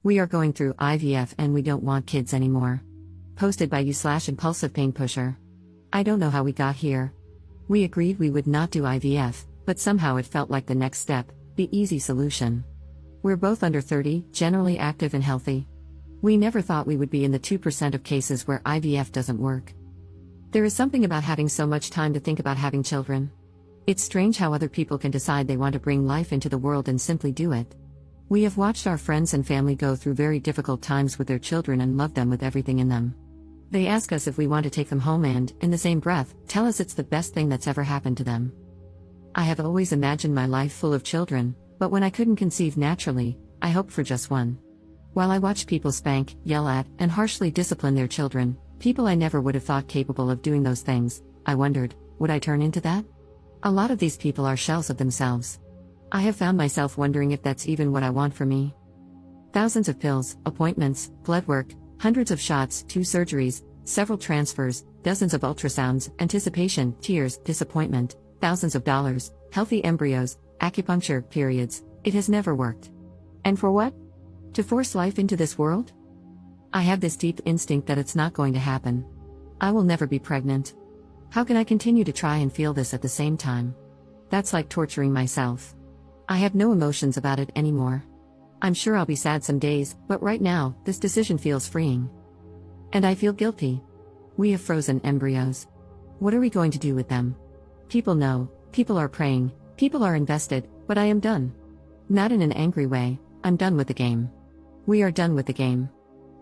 We are going through IVF and we don't want kids anymore. Posted by you/impulsive pain pusher. I don't know how we got here. We agreed we would not do IVF, but somehow it felt like the next step, the easy solution. We're both under 30, generally active and healthy. We never thought we would be in the 2% of cases where IVF doesn't work. There is something about having so much time to think about having children. It's strange how other people can decide they want to bring life into the world and simply do it. We have watched our friends and family go through very difficult times with their children and love them with everything in them. They ask us if we want to take them home and, in the same breath, tell us it's the best thing that's ever happened to them. I have always imagined my life full of children, but when I couldn't conceive naturally, I hoped for just one. While I watched people spank, yell at, and harshly discipline their children, people I never would have thought capable of doing those things, I wondered, would I turn into that? A lot of these people are shells of themselves. I have found myself wondering if that's even what I want for me. Thousands of pills, appointments, blood work, hundreds of shots, 2 surgeries, several transfers, dozens of ultrasounds, anticipation, tears, disappointment, thousands of dollars, healthy embryos, acupuncture, periods. It has never worked. And for what? To force life into this world? I have this deep instinct that it's not going to happen. I will never be pregnant. How can I continue to try and feel this at the same time? That's like torturing myself. I have no emotions about it anymore. I'm sure I'll be sad some days, but right now, this decision feels freeing. And I feel guilty. We have frozen embryos. What are we going to do with them? People know, people are praying, people are invested, but I am done. Not in an angry way, I'm done with the game. We are done with the game.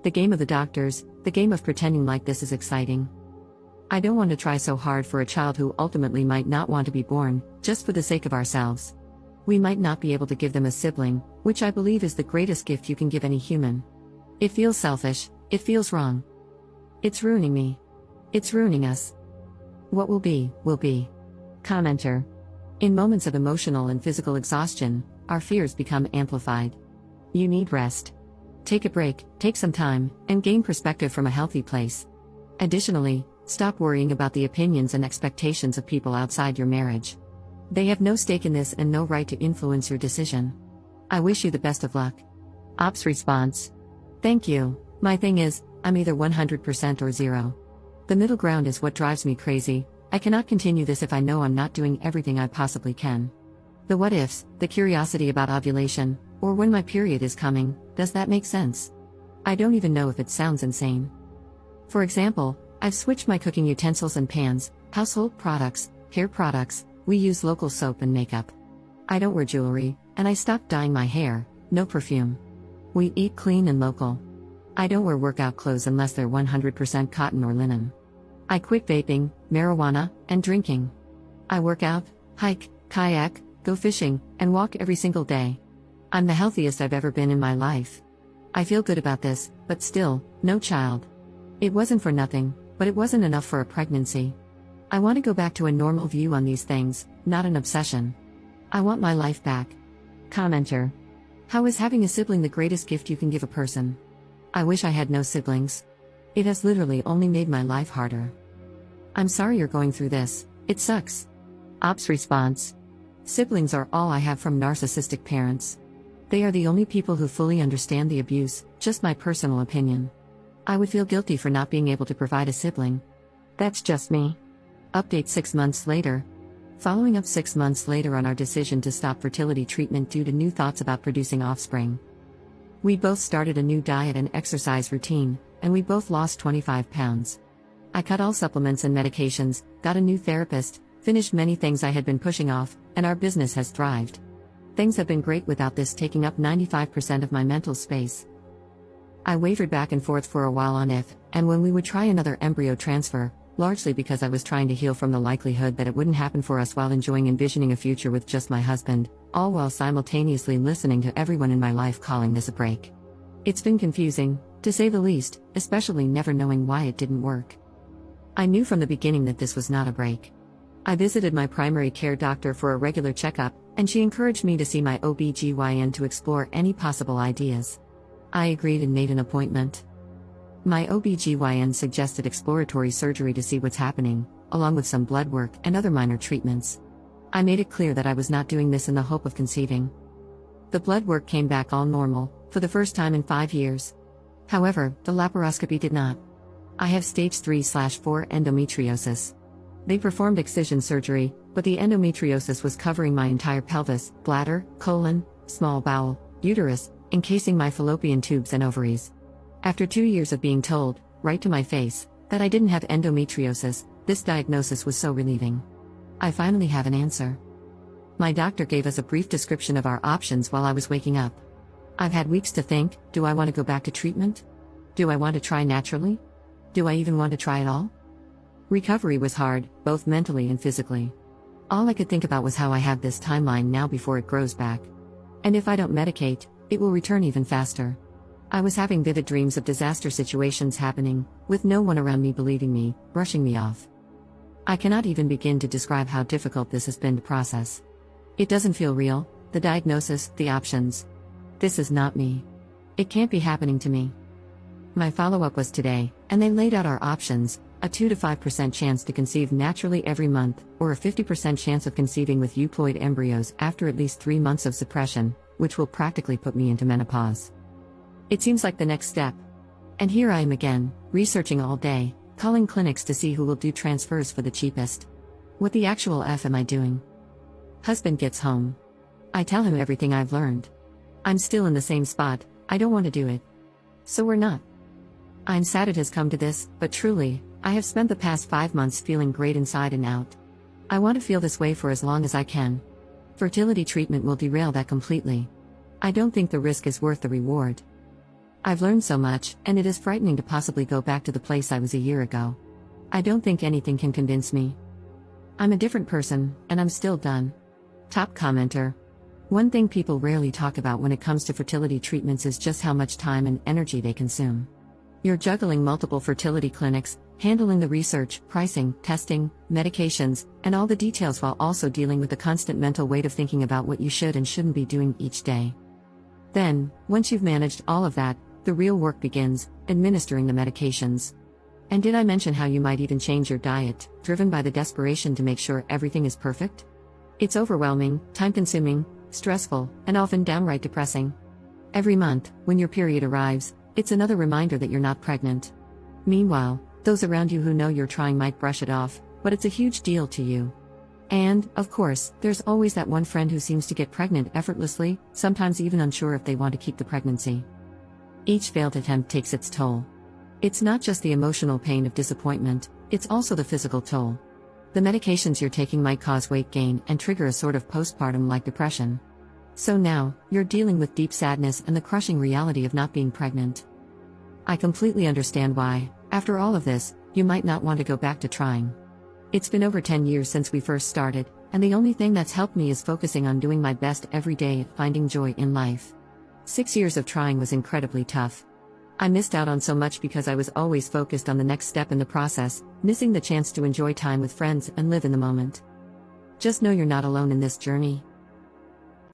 The game of the doctors, the game of pretending like this is exciting. I don't want to try so hard for a child who ultimately might not want to be born, just for the sake of ourselves. We might not be able to give them a sibling, which I believe is the greatest gift you can give any human. It feels selfish, it feels wrong. It's ruining me. It's ruining us. What will be, will be. Commenter. In moments of emotional and physical exhaustion, our fears become amplified. You need rest. Take a break, take some time, and gain perspective from a healthy place. Additionally, stop worrying about the opinions and expectations of people outside your marriage. They have no stake in this and no right to influence your decision. I wish you the best of luck. Ops response. Thank you. My thing is, I'm either 100% or 0. The middle ground is what drives me crazy. I cannot continue this if I know I'm not doing everything I possibly can. The what ifs, the curiosity about ovulation, or when my period is coming, does that make sense? I don't even know if it sounds insane. For example, I've switched my cooking utensils and pans, household products, hair products. We use local soap and makeup. I don't wear jewelry, and I stopped dyeing my hair, no perfume. We eat clean and local. I don't wear workout clothes unless they're 100% cotton or linen. I quit vaping, marijuana, and drinking. I work out, hike, kayak, go fishing, and walk every single day. I'm the healthiest I've ever been in my life. I feel good about this, but still, no child. It wasn't for nothing, but it wasn't enough for a pregnancy. I want to go back to a normal view on these things, not an obsession. I want my life back. Commenter. How is having a sibling the greatest gift you can give a person? I wish I had no siblings. It has literally only made my life harder. I'm sorry you're going through this, it sucks. Ops response. Siblings are all I have from narcissistic parents. They are the only people who fully understand the abuse, just my personal opinion. I would feel guilty for not being able to provide a sibling. That's just me. Update 6 months later. Following up 6 months later on our decision to stop fertility treatment due to new thoughts about producing offspring. We both started a new diet and exercise routine, and we both lost 25 pounds. I cut all supplements and medications, got a new therapist, finished many things I had been pushing off, and our business has thrived. Things have been great without this taking up 95% of my mental space. I wavered back and forth for a while on if, and when we would try another embryo transfer, largely because I was trying to heal from the likelihood that it wouldn't happen for us while envisioning a future with just my husband, all while simultaneously listening to everyone in my life calling this a break. It's been confusing, to say the least, especially never knowing why it didn't work. I knew from the beginning that this was not a break. I visited my primary care doctor for a regular checkup, and she encouraged me to see my OB/GYN to explore any possible ideas. I agreed and made an appointment. My OB/GYN suggested exploratory surgery to see what's happening, along with some blood work and other minor treatments. I made it clear that I was not doing this in the hope of conceiving. The blood work came back all normal, for the first time in 5 years. However, the laparoscopy did not. I have stage 3/4 endometriosis. They performed excision surgery, but the endometriosis was covering my entire pelvis, bladder, colon, small bowel, uterus, encasing my fallopian tubes and ovaries. After 2 years of being told, right to my face, that I didn't have endometriosis, this diagnosis was so relieving. I finally have an answer. My doctor gave us a brief description of our options while I was waking up. I've had weeks to think, do I want to go back to treatment? Do I want to try naturally? Do I even want to try at all? Recovery was hard, both mentally and physically. All I could think about was how I have this timeline now before it grows back. And if I don't medicate, it will return even faster. I was having vivid dreams of disaster situations happening, with no one around me believing me, brushing me off. I cannot even begin to describe how difficult this has been to process. It doesn't feel real, the diagnosis, the options. This is not me. It can't be happening to me. My follow-up was today, and they laid out our options: a 2 to 5% chance to conceive naturally every month, or a 50% chance of conceiving with euploid embryos after at least 3 months of suppression, which will practically put me into menopause. It seems like the next step. And here I am again, researching all day, calling clinics to see who will do transfers for the cheapest. What the actual F am I doing? Husband gets home. I tell him everything I've learned. I'm still in the same spot, I don't want to do it. So we're not. I'm sad it has come to this, but truly, I have spent the past 5 months feeling great inside and out. I want to feel this way for as long as I can. Fertility treatment will derail that completely. I don't think the risk is worth the reward. I've learned so much, and it is frightening to possibly go back to the place I was a year ago. I don't think anything can convince me. I'm a different person, and I'm still done. Top commenter. One thing people rarely talk about when it comes to fertility treatments is just how much time and energy they consume. You're juggling multiple fertility clinics, handling the research, pricing, testing, medications, and all the details while also dealing with the constant mental weight of thinking about what you should and shouldn't be doing each day. Then, once you've managed all of that, the real work begins, administering the medications. And did I mention how you might even change your diet, driven by the desperation to make sure everything is perfect? It's overwhelming, time-consuming, stressful, and often downright depressing. Every month, when your period arrives, it's another reminder that you're not pregnant. Meanwhile, those around you who know you're trying might brush it off, but it's a huge deal to you. And, of course, there's always that one friend who seems to get pregnant effortlessly, sometimes even unsure if they want to keep the pregnancy. Each failed attempt takes its toll. It's not just the emotional pain of disappointment, it's also the physical toll. The medications you're taking might cause weight gain and trigger a sort of postpartum-like depression. So now, you're dealing with deep sadness and the crushing reality of not being pregnant. I completely understand why, after all of this, you might not want to go back to trying. It's been over 10 years since we first started, and the only thing that's helped me is focusing on doing my best every day at finding joy in life. 6 years of trying was incredibly tough. I missed out on so much because I was always focused on the next step in the process, missing the chance to enjoy time with friends and live in the moment. Just know you're not alone in this journey.